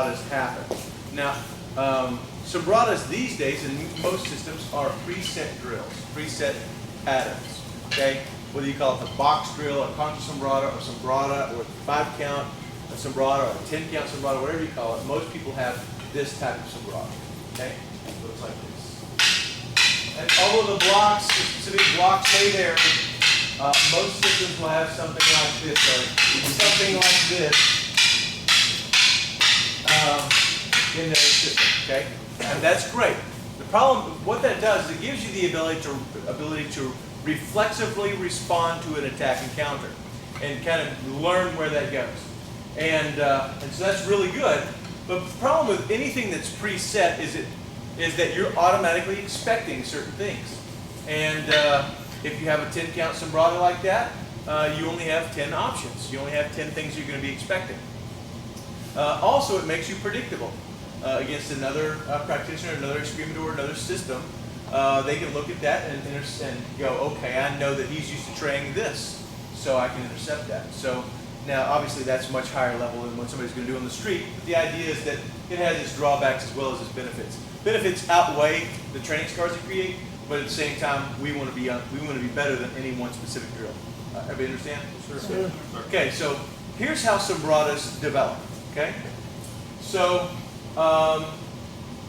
Sumbradas happen. Now, Sumbradas these days in most systems are preset drills, preset patterns, okay? Whether you call it the box drill, a contra Sumbrada, or Sumbrada, or 5 count a Sumbrada, or a 10 count Sumbrada, whatever you call it, most people have this type of Sumbrada, okay? It looks like this. And although the blocks, the specific blocks may vary, most systems will have something like this, or something like this in their system, okay? And that's great. The problem, what that does is it gives you the ability to reflexively respond to an attack and counter, and kind of learn where that goes. And so that's really good. But the problem with anything that's preset is that you're automatically expecting certain things. And if you have a 10 count Sumbrada like that, you only have 10 options. You only have 10 things you're going to be expecting. Also, it makes you predictable against another practitioner, another experimenter, another system. They can look at that and go, okay, I know that he's used to training this, so I can intercept that. So now, obviously, that's much higher level than what somebody's going to do on the street. But the idea is that it has its drawbacks as well as its benefits. Benefits outweigh the training scars it create, but at the same time, we want to be better than any one specific drill. Everybody understand? Sure. Okay, so here's how Sumbradas develop. Okay, so I'm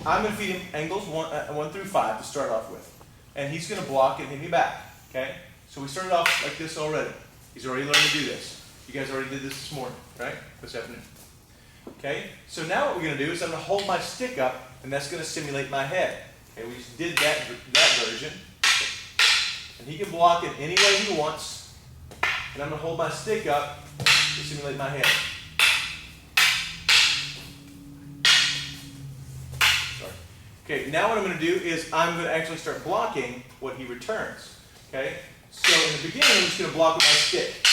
going to feed him angles 1 through 5 to start off with, and he's going to block and hit me back. Okay, so we started off like this already. He's already learned to do this. You guys already did this morning, right? This afternoon. Okay, so now what we're going to do is I'm going to hold my stick up, and that's going to simulate my head. Okay, we just did that version, and he can block it any way he wants, and I'm going to hold my stick up to simulate my head. Sorry. Okay, now what I'm going to do is I'm going to actually start blocking what he returns. Okay, so in the beginning I'm just going to block with my stick.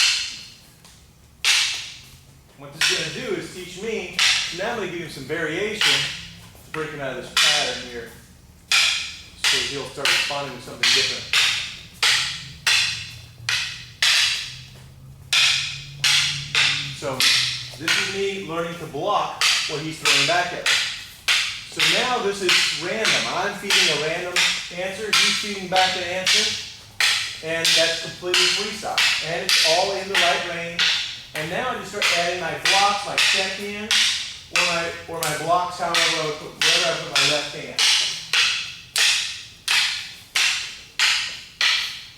What this is going to do is teach me, now I'm going to give him some variation to break him out of this pattern here, so he'll start responding to something different. So this is me learning to block what he's throwing back at me. So now this is random. I'm feeding a random answer, he's feeding back an answer, and that's completely freestyle. And it's all in the right range. And now I just start adding my blocks, my check-in, or my blocks, wherever I put my left hand.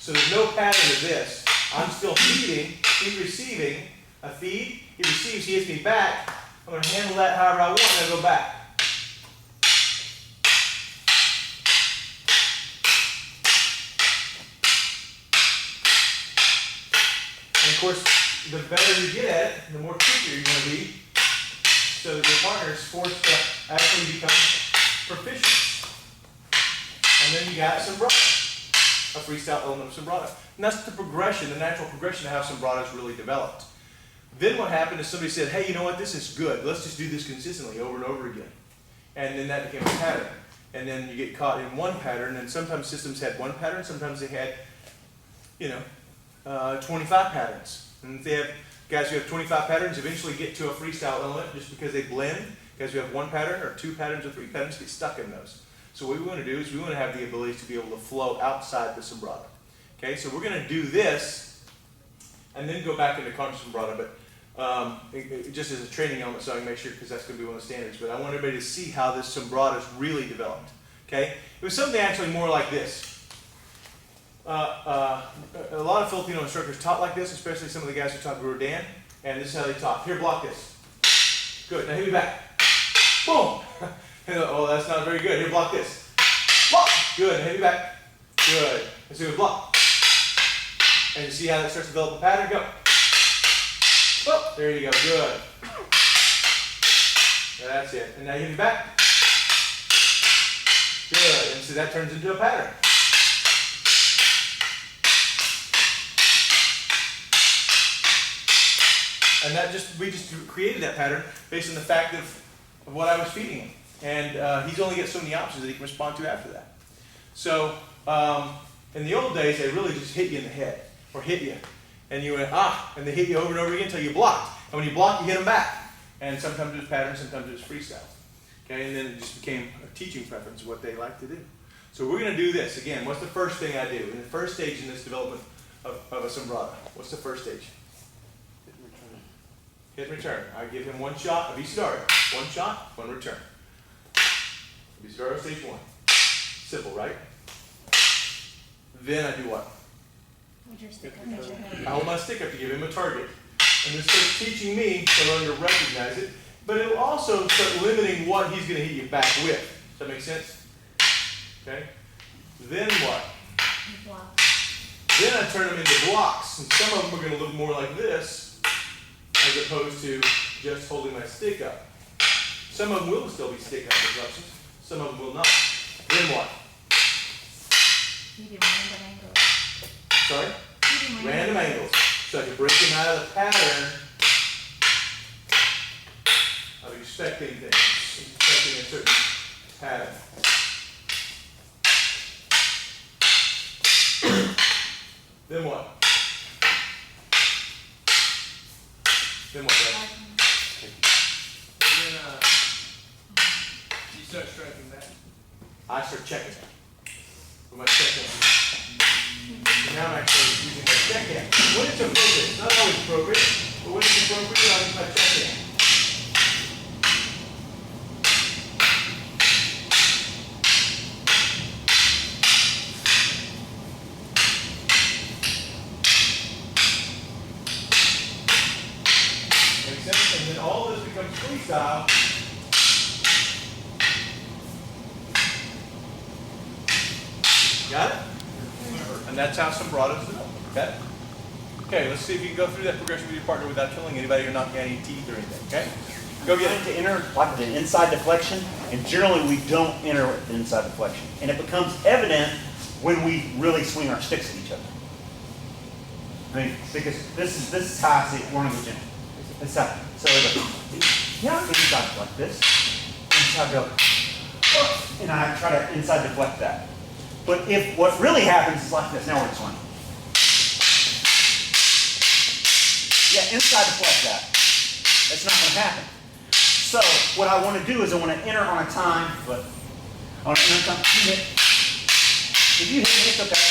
So there's no pattern to this. I'm still feeding, he's receiving a feed, he receives, he hits me back. I'm going to handle that however I want, and I go back. And of course, the better you get at it, the more trickier you're going to be, so that your partner is forced to actually become proficient. And then you got Sumbrada, a freestyle element of Sumbrada. And that's the progression, the natural progression of how Sumbrada is really developed. Then what happened is somebody said, hey, you know what, this is good. Let's just do this consistently over and over again. And then that became a pattern. And then you get caught in one pattern, and sometimes systems had one pattern, sometimes they had, 25 patterns. And if they have guys who have 25 patterns eventually get to a freestyle element just because they blend. Guys who have one pattern or 2 patterns or 3 patterns get stuck in those. So what we want to do is we want to have the ability to be able to flow outside the Sumbrada. Okay, so we're going to do this and then go back into contra Sumbrada, but just as a training element, so I can make sure, because that's going to be one of the standards. But I want everybody to see how this Sumbrada is really developed. Okay, it was something actually more like this. A lot of Filipino instructors taught like this, especially some of the guys who taught Guru Dan, and this is how they taught. Here, block this. Good, now hit me back. Boom! Oh, that's not very good. Here, block this. Block! Good, now hit me back. Good. Let's do a block. And you see how that starts to develop a pattern? Go. Oh, there you go, good. That's it. And now you hit me back. Good, and so that turns into a pattern. And we just created that pattern based on the fact of what I was feeding him. And he's only got so many options that he can respond to after that. So in the old days, they really just hit you in the head, or hit you. And you went, and they hit you over and over again until you blocked. And when you block, you hit them back. And sometimes it's pattern, sometimes it's freestyle. Okay, and then it just became a teaching preference of what they like to do. So we're going to do this. Again, what's the first thing I do? In the first stage in this development of a Sumbrada, what's the first stage? Hit and return. I give him one shot of Isidaro. One shot, one return. Isidaro stage 1. Simple, right? Then I do what? I hold my stick up to give him a target. And this starts teaching me to learn to recognize it, but it'll also start limiting what he's going to hit you back with. Does that make sense? Okay? Then what? Then I turn them into blocks. And some of them are going to look more like this, as opposed to just holding my stick up. Some of them will still be stick up deflections. Some of them will not. Then what? Sorry? Random angles. So I can break them out of the pattern of expecting things, expecting a certain pattern. Then what? Then what, Brad? Then you start striking that. I start checking with my checkhand. Now I'm actually using my checkhand. When it's appropriate, it's not always appropriate, but when it's appropriate, I'll use my checkhand. Makes sense? And then all this becomes freestyle. Got it? And that's how Sumbrada's developed. Okay? Okay, let's see if you can go through that progression with your partner without killing anybody or knocking out any teeth or anything. Okay? Go get it. To enter like the inside deflection, and generally we don't enter with the inside deflection. And it becomes evident when we really swing our sticks at each other. I mean, because this is how I see it. We're gonna go gentle. This how, so I go, yeah, inside like this. Inside go, and I try to inside deflect that. But if what really happens is like this, now we're going to swing. Yeah, inside deflect that. That's not going to happen. So what I want to do is I want to enter on a time, but I want to enter on a time. You hit. If you hit me, it's okay.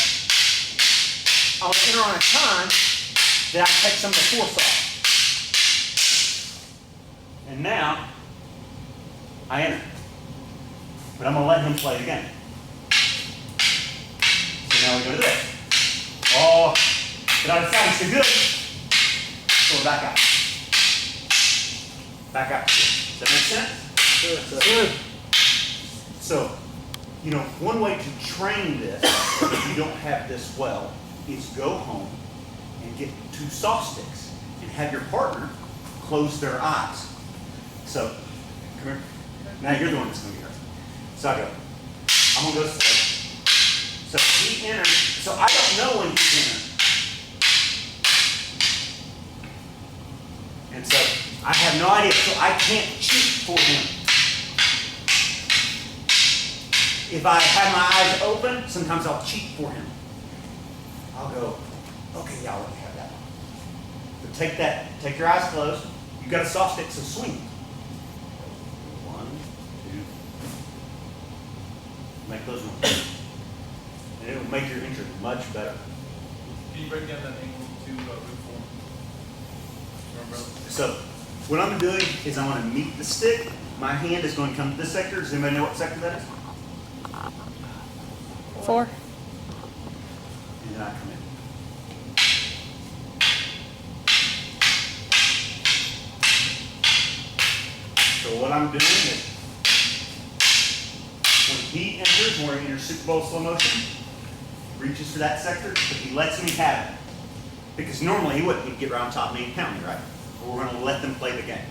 I want to enter on a time that I can take some of the force off. And now I enter. But I'm going to let him play again. Now we go to this. Oh, but I decided it's too good. So we're back out. Back out. Does that make sense? Good. So, you know, one way to train this, if you don't have this well, is go home and get 2 soft sticks and have your partner close their eyes. So, come here. Now you're the one that's going to get hurt. So I go, I'm going to go slow. So he entered, so I don't know when he entered. And so I have no idea, so I can't cheat for him. If I have my eyes open, sometimes I'll cheat for him. I'll go, okay, yeah, I'll let you have that one. But take that, take your eyes closed. You've got a soft stick, so swing. 1, 2. Make those ones. And it will make your entry much better. Can you break down that angle to root form? So, what I'm doing is I'm going to meet the stick. My hand is going to come to this sector. Does anybody know what sector that is? 4. And then I come in. So what I'm doing is, when he enters, when we're in your Super Bowl slow motion, reaches for that sector, but he lets me have it. Because normally he wouldn't. He'd get right on top of me and count me, right? But we're going to let them play the game.